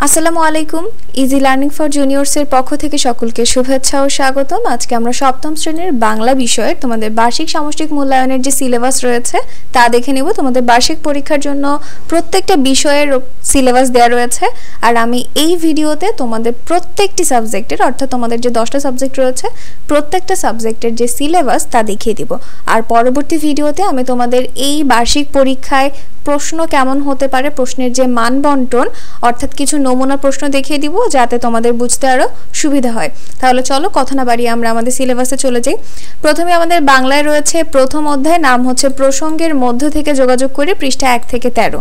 আসসালামু আলাইকুম। Easy learning for জুনিয়র্সের পক্ষ থেকে সকলকে শুভেচ্ছা ও স্বাগতম। আজকে আমরা সপ্তম শ্রেণীর বাংলা বিষয়ের তোমাদের বার্ষিক সামষ্টিক মূল্যায়নের যে সিলেবাস রয়েছে তা দেখে নেব। তোমাদের বার্ষিক পরীক্ষার জন্য প্রত্যেকটা বিষয়ের সিলেবাস দেওয়া রয়েছে, আর আমি এই ভিডিওতে তোমাদের প্রত্যেকটি সাবজেক্টের অর্থাৎ তোমাদের যে 10টা সাবজেক্ট রয়েছে প্রত্যেকটা সাবজেক্টের যে সিলেবাস তা দেখিয়ে দিব। আর পরবর্তী ভিডিওতে আমি তোমাদের এই বার্ষিক পরীক্ষায় প্রশ্ন কেমন হতে পারে, প্রশ্নের যে মান বন্টন অর্থাৎ কিছু নমুনা প্রশ্ন দেখিয়ে দিব যাতে তোমাদের বুঝতে আরো সুবিধা হয়। তাহলে চলো কথা না বাড়িয়ে আমরা আমাদের সিলেবাসে চলে যাই। প্রথমে আমাদের বাংলায় রয়েছে প্রথম অধ্যায়, নাম হচ্ছে প্রসঙ্গের মধ্য থেকে যোগাযোগ করে, পৃষ্ঠা 1 থেকে 13।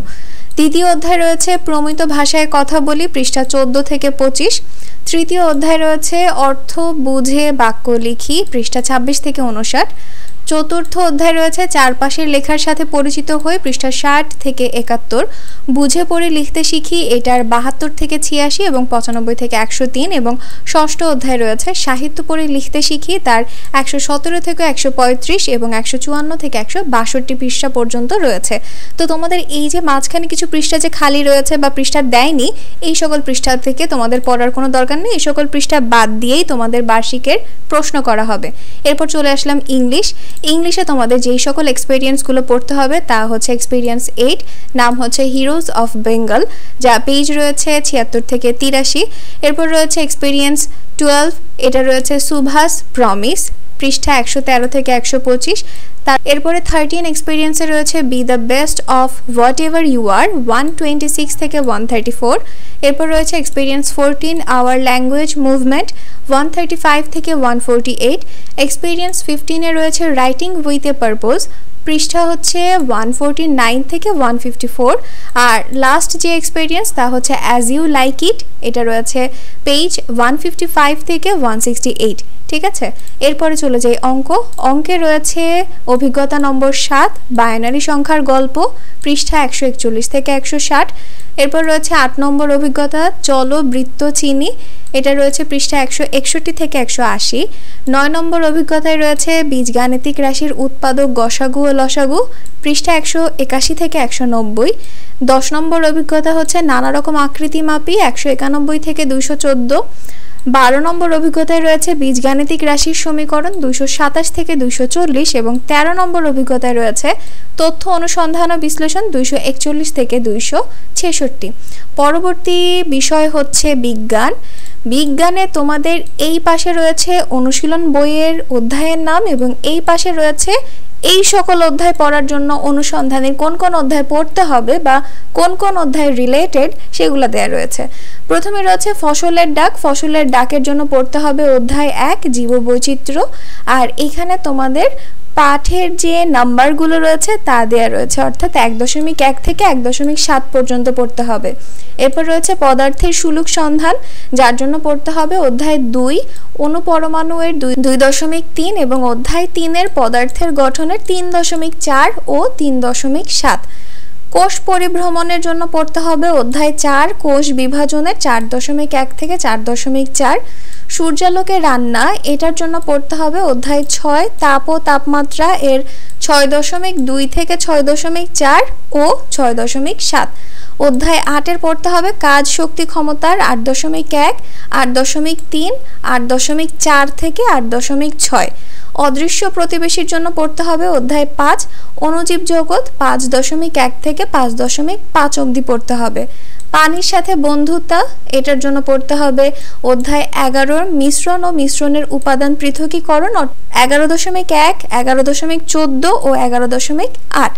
দ্বিতীয় অধ্যায় রয়েছে প্রমিত ভাষায় কথা বলি, পৃষ্ঠা 14 থেকে 25। তৃতীয় অধ্যায় রয়েছে অর্থ বুঝে বাক্য লিখি, পৃষ্ঠা 26 থেকে 59। চতুর্থ অধ্যায় রয়েছে চারপাশের লেখার সাথে পরিচিত হয়ে, পৃষ্ঠা 60 থেকে 71। বুঝে পড়ে লিখতে শিখি, এটার 72 থেকে 86 এবং 95 থেকে 103। এবং ষষ্ঠ অধ্যায় রয়েছে সাহিত্য পড়ে লিখতে শিখি, তার 117 থেকে 135 এবং 154 থেকে 162 পৃষ্ঠা পর্যন্ত রয়েছে। তো তোমাদের এই যে মাঝখানে কিছু পৃষ্ঠা যে খালি রয়েছে বা পৃষ্ঠা দেয়নি, এই সকল পৃষ্ঠা থেকে তোমাদের পড়ার কোনো দরকার নেই। এই সকল পৃষ্ঠা বাদ দিয়েই তোমাদের বার্ষিকের প্রশ্ন করা হবে। এরপর চলে আসলাম ইংলিশে তোমাদের যেই সকল এক্সপেরিয়েন্সগুলো পড়তে হবে তা হচ্ছে এক্সপেরিয়েন্স 8, নাম হচ্ছে হিরোজ অফ বেঙ্গল, যা পেজ রয়েছে 76 থেকে 83। এরপর রয়েছে এক্সপেরিয়েন্স 12, এটা রয়েছে সুভাষ প্রমিস, পৃষ্ঠা 113 থেকে 125। এরপরে 13 এক্সপেরিয়েন্সে রয়েছে be the best of whatever you are, 126 থেকে 134। এরপর রয়েছে এক্সপেরিয়েন্স 14 আওয়ার ল্যাঙ্গুয়েজ মুভমেন্ট, 135 থেকে 148। এক্সপেরিয়েন্স 15 এ রয়েছে রাইটিং উইথ এ পারপোজ, পৃষ্ঠা হচ্ছে 149 থেকে 154। আর লাস্ট যে এক্সপেরিয়েন্স তা হচ্ছে অ্যাজ ইউ লাইক ইট, এটা রয়েছে পেজ 155 থেকে 168। ঠিক আছে, এরপরে চলে যাই অঙ্কে রয়েছে অভিজ্ঞতা নম্বর 7 বাইনারি সংখ্যার গল্প, পৃষ্ঠা 141 থেকে 160। এরপর রয়েছে 8 নম্বর অভিজ্ঞতা চলো বৃত্ত চিনি, এটা রয়েছে পৃষ্ঠা 161 থেকে 180। 9 নম্বর অভিজ্ঞতায় রয়েছে বীজগাণিতিক রাশির উৎপাদক গসাগু ও লসাগু, পৃষ্ঠা 181 থেকে 190। 10 নম্বর অভিজ্ঞতা হচ্ছে নানা রকম আকৃতি মাপি, 191 থেকে 214। 12 নম্বর অভিজ্ঞতায় রয়েছে বীজগাণিতিক রাশির সমীকরণ, 227 থেকে 240। এবং 13 নম্বর অভিজ্ঞতায় রয়েছে তথ্য অনুসন্ধান ও বিশ্লেষণ, 241 থেকে 266। পরবর্তী বিষয় হচ্ছে বিজ্ঞানে তোমাদের এই পাশে রয়েছে অনুশীলন বইয়ের অধ্যায়ের নাম এবং এই পাশে রয়েছে এই সকল অধ্যায় পড়ার জন্য অনুসন্ধানের কোন কোন অধ্যায় পড়তে হবে বা কোন কোন অধ্যায় রিলেটেড সেগুলো দেওয়া রয়েছে। প্রথমে রয়েছে ফসলের ডাকের জন্য পড়তে হবে অধ্যায় 1 জীববৈচিত্র্য, আর এখানে তোমাদের পাঠের যে নাম্বারগুলো রয়েছে তা দেওয়া রয়েছে, অর্থাৎ 1.1 থেকে 1.7 পর্যন্ত পড়তে হবে। এরপর রয়েছে পদার্থের সুলুক সন্ধান, যার জন্য পড়তে হবে অধ্যায় 2 অণুপরমাণু এর 2.3 এবং অধ্যায় 3 এর পদার্থের গঠনের 3.4 ও 3.7। কোষ পরিভ্রমণের জন্য পড়তে হবে অধ্যায় 4 কোষ বিভাজনের 4.1 থেকে 4.4। সূর্যালোকে রান্না, এটার জন্য পড়তে হবে অধ্যায় 6 তাপ ও তাপমাত্রা এর 6.2 থেকে 6.4 ও 6.7। অধ্যায় 8 এর পড়তে হবে কাজ শক্তি ক্ষমতার 8.1, 8.3, 8.4 থেকে 8.6। অদৃশ্য প্রতিবেশীর জন্য পড়তে হবে অধ্যায় 5 অণুজীব জগৎ, 5.1 থেকে 5.5 অবধি পড়তে হবে। পানির সাথে বন্ধুতা, এটার জন্য পড়তে হবে অধ্যায় 11 মিশ্রণ ও মিশ্রণের উপাদান পৃথকীকরণ, 11.1, 11.14 ও 11.8।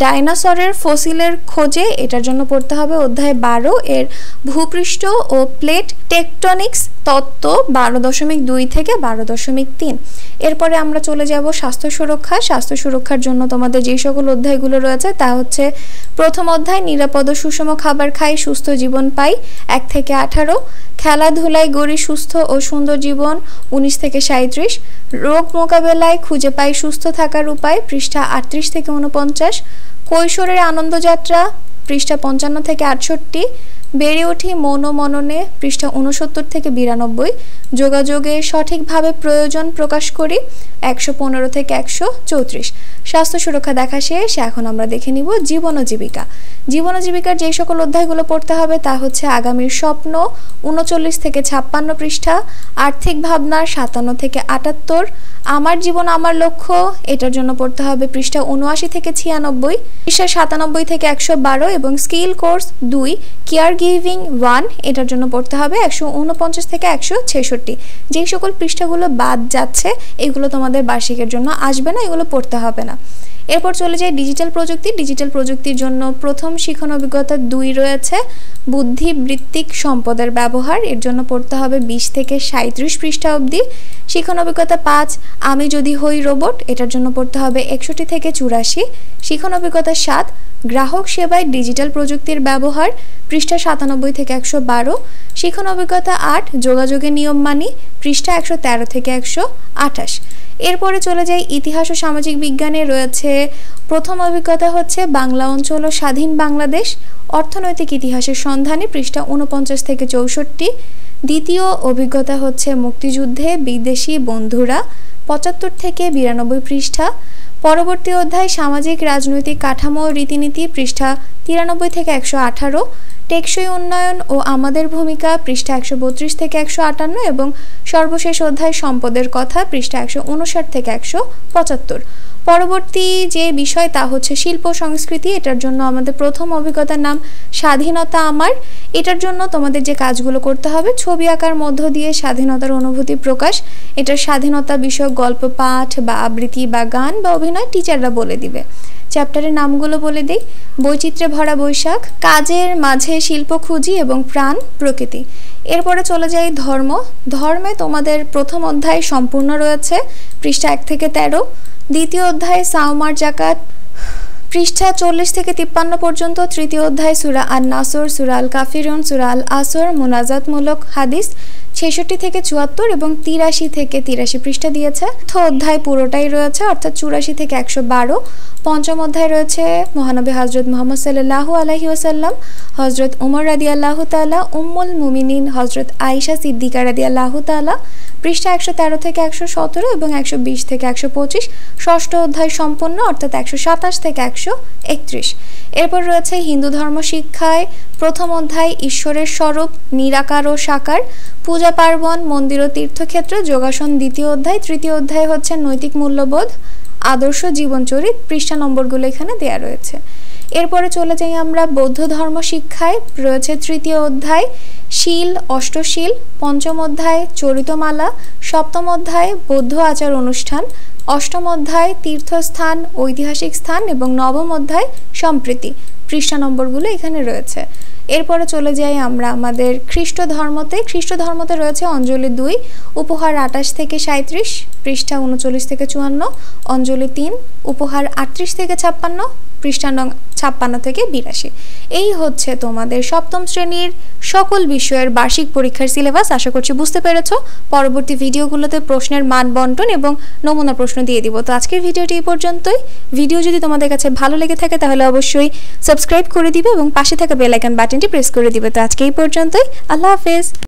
ডাইনোসরের ফসিলের খোঁজে, এটার জন্য পড়তে হবে অধ্যায় 12 এর ভূপৃষ্ঠ ও প্লেট টেকটনিক্স তত্ত্ব, 12.2 থেকে 12.3। এরপরে আমরা চলে যাব স্বাস্থ্য সুরক্ষার জন্য তোমাদের যে সকল অধ্যায়গুলো রয়েছে তা হচ্ছে প্রথম অধ্যায় নিরাপদ ও সুষম খাবার খাই সুস্থ জীবন পাই, 1 থেকে 18। খেলাধুলায় গড়ি সুস্থ ও সুন্দর জীবন, 19 থেকে 37। রোগ মোকাবেলায় খুঁজে পাই সুস্থ থাকার উপায়, পৃষ্ঠা 38 থেকে 49। কৈশোরের আনন্দযাত্রা, পৃষ্ঠা 55 থেকে 68। বেড়ে উঠি মন ও মননে, পৃষ্ঠা 69 থেকে 92। যোগাযোগে সঠিকভাবে প্রয়োজন প্রকাশ করি 115 থেকে 134। স্বাস্থ্য সুরক্ষা দেখা শেষ, এখন আমরা দেখে নিব জীবন ও জীবিকা। জীবন ও জীবিকার যে সকল অধ্যায়গুলো পড়তে হবে তা হচ্ছে আগামীর স্বপ্ন 39 থেকে 56 পৃষ্ঠা, আর্থিক ভাবনা 57 থেকে 78, আমার জীবন আমার লক্ষ্য এটার জন্য পড়তে হবে পৃষ্ঠা 79 থেকে 96, পৃষ্ঠা 97 থেকে 112 এবং স্কিল কোর্স 2 কেয়ার গিভিং 1 এটার জন্য পড়তে হবে 149 থেকে 166। যেই সকল পৃষ্ঠাগুলো বাদ যাচ্ছে এগুলো তোমাদের বার্ষিকের জন্য আসবে না, এগুলো পড়তে হবে না। এরপর চলে যায় ডিজিটাল প্রযুক্তি। ডিজিটাল প্রযুক্তির জন্য প্রথম শিখন অভিজ্ঞতা 2 রয়েছে বুদ্ধিবৃত্তিক সম্পদের ব্যবহার, এর জন্য পড়তে হবে 20 থেকে 37 পৃষ্ঠা অবধি। শিখন অভিজ্ঞতা 5 আমি যদি হই রোবট, এটার জন্য পড়তে হবে 61 থেকে 84। শিখন অভিজ্ঞতা 7 গ্রাহক সেবায় ডিজিটাল প্রযুক্তির ব্যবহার, পৃষ্ঠা 97 থেকে 112। শিখন অভিজ্ঞতা 8 যোগাযোগের নিয়ম মানি, পৃষ্ঠা 113 থেকে 128। এরপরে চলে যায় ইতিহাস ও সামাজিক বিজ্ঞানে রয়েছে প্রথম অভিজ্ঞতা হচ্ছে বাংলা অঞ্চল ও স্বাধীন বাংলাদেশ, অর্থনৈতিক ইতিহাসের সন্ধানে, পৃষ্ঠা 49 থেকে 64। দ্বিতীয় অভিজ্ঞতা হচ্ছে মুক্তিযুদ্ধে বিদেশি বন্ধুরা, 75 থেকে 92 পৃষ্ঠা। পরবর্তী অধ্যায় সামাজিক রাজনৈতিক কাঠামো ও রীতিনীতি, পৃষ্ঠা 93 থেকে 118। টেকসই উন্নয়ন ও আমাদের ভূমিকা, পৃষ্ঠা 132 থেকে 158 এবং সর্বশেষ অধ্যায় সম্পদের কথা, পৃষ্ঠা 159 থেকে 175। পরবর্তী যে বিষয় তা হচ্ছে শিল্প সংস্কৃতি, এটার জন্য আমাদের প্রথম অভিজ্ঞতার নাম স্বাধীনতা আমার। এটার জন্য তোমাদের যে কাজগুলো করতে হবে ছবি আঁকার মধ্য দিয়ে স্বাধীনতার অনুভূতি প্রকাশ, এটার স্বাধীনতা বিষয়ক গল্প পাঠ বা আবৃত্তি বা গান বা অভিনয় টিচাররা বলে দিবে। চ্যাপ্টারের নামগুলো বলে দিই, বৈচিত্র্যে ভরা বৈশাখ, কাজের মাঝে শিল্প খুঁজি এবং প্রাণ প্রকৃতি। এরপরে চলে যাই ধর্মে তোমাদের প্রথম অধ্যায় সম্পূর্ণ রয়েছে পৃষ্ঠা 1 থেকে 13। দ্বিতীয় অধ্যায় সাওমার জাকাত, পৃষ্ঠা 40 থেকে 53 পর্যন্ত। তৃতীয় অধ্যায় সূরা আন-নাসর, সূরা আল কাফিরুন, সূরা আল আসর, মুনাজাতমূলক হাদিস 66 থেকে 74 এবং 83 থেকে 83 পৃষ্ঠা দিয়েছে। চতুর্থ অধ্যায় পুরোটাই রয়েছে অর্থাৎ 84 থেকে 112। পঞ্চম অধ্যায় রয়েছে মহানবী হযরত মুহাম্মদ সাল্লাল্লাহু আলাইহি ওয়াসাল্লাম, হযরত উমর রাদিয়াল্লাহু তাআলা, উম্মুল মুমিনিন হযরত আয়েশা সিদ্দিকা রাদিয়াল্লাহু তাআলা, পৃষ্ঠা 113 থেকে 117 এবং 120 থেকে 125। ষষ্ঠ অধ্যায় সম্পন্ন অর্থাৎ 127 থেকে 131। এরপর রয়েছে হিন্দু ধর্ম শিক্ষায় প্রথম অধ্যায় ঈশ্বরের স্বরূপ নিরাকার ও সাকার, পূজা পার্বণ মন্দির ও তীর্থক্ষেত্র যোগাসন দ্বিতীয় অধ্যায়। তৃতীয় অধ্যায় হচ্ছে নৈতিক মূল্যবোধ আদর্শ জীবনচরিত, পৃষ্ঠা নম্বরগুলো এখানে দেয়া রয়েছে। এরপরে চলে যাই আমরা বৌদ্ধ ধর্ম শিক্ষায়, রয়েছে তৃতীয় অধ্যায় শীল অষ্টশীল, পঞ্চম অধ্যায় চরিতমালা, সপ্তম অধ্যায় বৌদ্ধ আচার অনুষ্ঠান, অষ্টম অধ্যায় তীর্থস্থান ঐতিহাসিক স্থান এবং নবম অধ্যায় সম্প্রীতি, পৃষ্ঠা নম্বরগুলো এখানে রয়েছে। এরপরে চলে যাই আমরা আমাদের খ্রিস্ট ধর্মতে রয়েছে অঞ্জলি 2 উপহার 28 থেকে 37, পৃষ্ঠা 39 থেকে 54, অঞ্জলি 3 উপহার 38 থেকে 56, পৃষ্ঠা 56 থেকে 82। এই হচ্ছে তোমাদের সপ্তম শ্রেণীর সকল বিষয়ের বার্ষিক পরীক্ষার সিলেবাস। আশা করছি বুঝতে পেরেছো। পরবর্তী ভিডিওগুলোতে প্রশ্নের মান বন্টন এবং নমুনা প্রশ্ন দিয়ে দিব। তো আজকের ভিডিওটি এই পর্যন্তই। ভিডিও যদি তোমাদের কাছে ভালো লেগে থাকে তাহলে অবশ্যই সাবস্ক্রাইব করে দিবে এবং পাশে থাকা বেল আইকন বাটনটি প্রেস করে দিবে। তো আজকে এই পর্যন্তই, আল্লাহ হাফেজ।